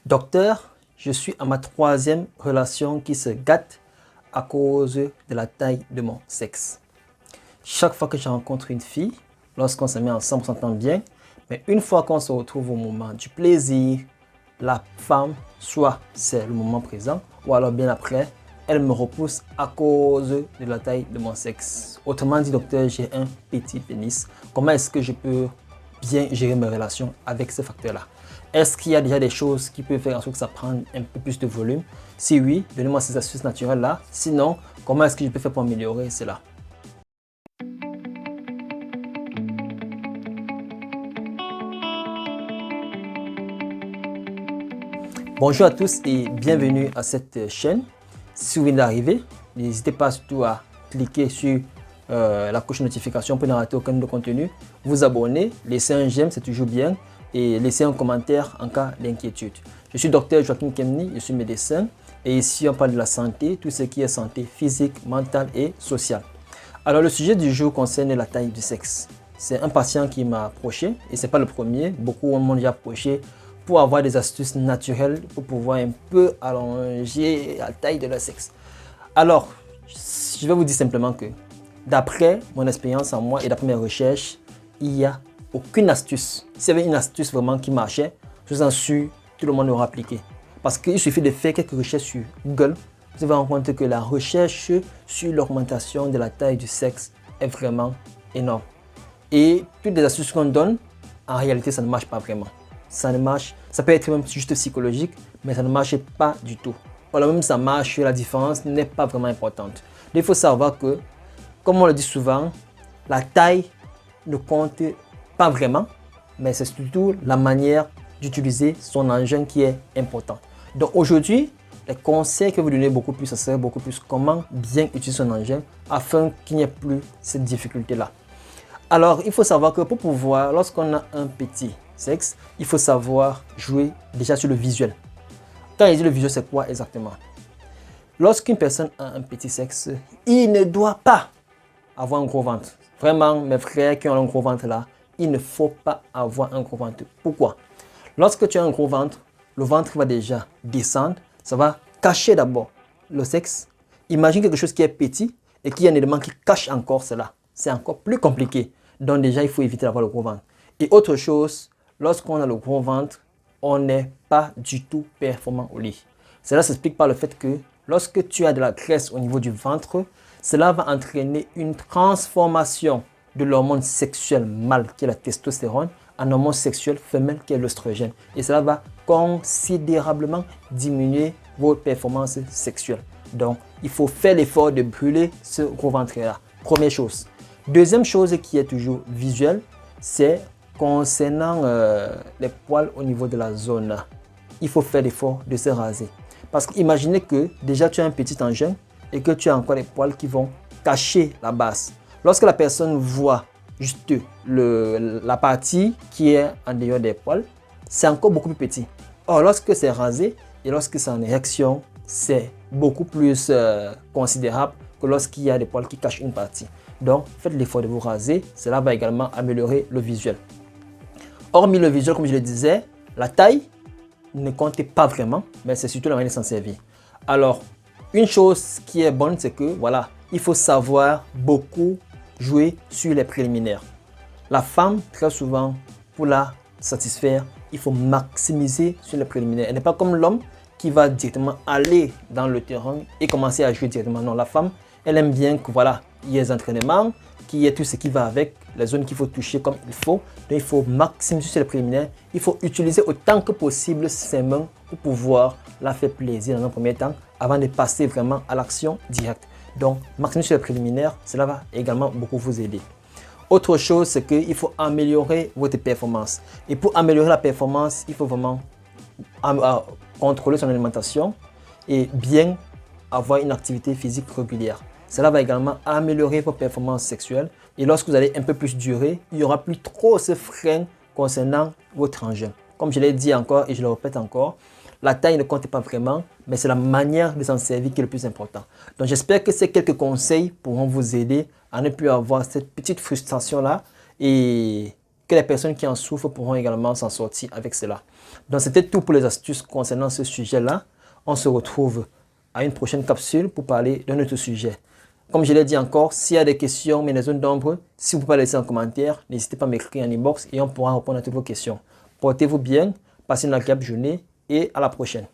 Docteur, je suis à ma troisième relation qui se gâte à cause de la taille de mon sexe. Chaque fois que je rencontre une fille, lorsqu'on se met ensemble, on s'entend bien, mais une fois qu'on se retrouve au moment du plaisir, la femme, soit c'est le moment présent, ou alors bien après, elle me repousse à cause de la taille de mon sexe. Autrement dit, docteur, j'ai un petit pénis. Comment est-ce que je peux bien gérer mes relations avec ce facteur-là? Est-ce qu'il y a déjà des choses qui peuvent faire en sorte que ça prenne un peu plus de volume? Si oui, donnez-moi ces astuces naturelles-là. Sinon, comment est-ce que je peux faire pour améliorer cela? Bonjour à tous et bienvenue à cette chaîne. Si vous venez d'arriver, n'hésitez pas surtout à cliquer sur la cloche de notification pour ne rater aucun de nos contenus. Vous abonner, laisser un j'aime, c'est toujours bien. Et laisser un commentaire en cas d'inquiétude. Je suis Dr Joaquin Kemni, je suis médecin. Et ici, on parle de la santé, tout ce qui est santé physique, mentale et sociale. Alors, le sujet du jour concerne la taille du sexe. C'est un patient qui m'a approché, et ce n'est pas le premier. Beaucoup m'ont déjà approché pour avoir des astuces naturelles pour pouvoir un peu allonger la taille de leur sexe. Alors, je vais vous dire simplement que d'après mon expérience en moi et d'après mes recherches, il y a aucune astuce. S'il y avait une astuce vraiment qui marchait, je vous en suis, tout le monde l'aura appliqué. Parce qu'il suffit de faire quelques recherches sur Google, vous allez rendre compte que la recherche sur l'augmentation de la taille du sexe est vraiment énorme. Et toutes les astuces qu'on donne, en réalité, ça ne marche pas vraiment. Ça ne marche, ça peut être même juste psychologique, mais ça ne marche pas du tout. Alors même ça marche, la différence n'est pas vraiment importante. Il faut savoir que, comme on le dit souvent, la taille ne compte pas vraiment, mais c'est surtout la manière d'utiliser son engin qui est important. Donc aujourd'hui, les conseils que vous donnez beaucoup plus, ça serait beaucoup plus comment bien utiliser son engin afin qu'il n'y ait plus cette difficulté-là. Alors, il faut savoir que pour pouvoir, lorsqu'on a un petit sexe, il faut savoir jouer déjà sur le visuel. Quand il dit le visuel, c'est quoi exactement? Lorsqu'une personne a un petit sexe, il ne doit pas avoir un gros ventre. Vraiment, mes frères qui ont un gros ventre là, il ne faut pas avoir un gros ventre. Pourquoi? Lorsque tu as un gros ventre, le ventre va déjà descendre. Ça va cacher d'abord le sexe. Imagine quelque chose qui est petit et qu'il y a un élément qui cache encore cela. C'est encore plus compliqué. Donc déjà, il faut éviter d'avoir le gros ventre. Et autre chose, lorsqu'on a le gros ventre, on n'est pas du tout performant au lit. Cela s'explique par le fait que lorsque tu as de la graisse au niveau du ventre, cela va entraîner une transformation de l'hormone sexuel mâle qui est la testostérone en hormone sexuel femelle qui est l'œstrogène. Et cela va considérablement diminuer vos performances sexuelles. Donc, il faut faire l'effort de brûler ce gros ventre-là. Première chose. Deuxième chose qui est toujours visuelle, c'est concernant les poils au niveau de la zone. Il faut faire l'effort de se raser. Parce qu'imaginez que déjà tu as un petit engin et que tu as encore les poils qui vont cacher la base. Lorsque la personne voit juste la partie qui est en dehors des poils, c'est encore beaucoup plus petit. Or, lorsque c'est rasé et lorsque c'est en érection, c'est beaucoup plus considérable que lorsqu'il y a des poils qui cachent une partie. Donc, faites l'effort de vous raser. Cela va également améliorer le visuel. Hormis le visuel, comme je le disais, la taille ne compte pas vraiment, mais c'est surtout la manière de s'en servir. Alors, une chose qui est bonne, c'est que voilà, il faut savoir beaucoup jouer sur les préliminaires. La femme, très souvent, pour la satisfaire, il faut maximiser sur les préliminaires. Elle n'est pas comme l'homme qui va directement aller dans le terrain et commencer à jouer directement. Non, la femme, elle aime bien que voilà, il y ait des entraînements, qu'il y ait tout ce qui va avec, les zones qu'il faut toucher comme il faut. Donc, il faut maximiser sur les préliminaires. Il faut utiliser autant que possible ses mains pour pouvoir la faire plaisir dans un premier temps avant de passer vraiment à l'action directe. Donc, maximiser sur les préliminaires, cela va également beaucoup vous aider. Autre chose, c'est qu'il faut améliorer votre performance. Et pour améliorer la performance, il faut vraiment contrôler son alimentation et bien avoir une activité physique régulière. Cela va également améliorer vos performances sexuelles. Et lorsque vous allez un peu plus durer, il n'y aura plus trop ce frein concernant votre engin. Comme je l'ai dit encore et je le répète encore, la taille ne compte pas vraiment, mais c'est la manière de s'en servir qui est le plus important. Donc j'espère que ces quelques conseils pourront vous aider à ne plus avoir cette petite frustration-là et que les personnes qui en souffrent pourront également s'en sortir avec cela. Donc, c'était tout pour les astuces concernant ce sujet-là. On se retrouve à une prochaine capsule pour parler d'un autre sujet. Comme je l'ai dit encore, s'il y a des questions, mais des zones d'ombre, si vous pouvez pas laisser en commentaire, n'hésitez pas à m'écrire en inbox et on pourra répondre à toutes vos questions. Portez-vous bien, passez une agréable journée et à la prochaine.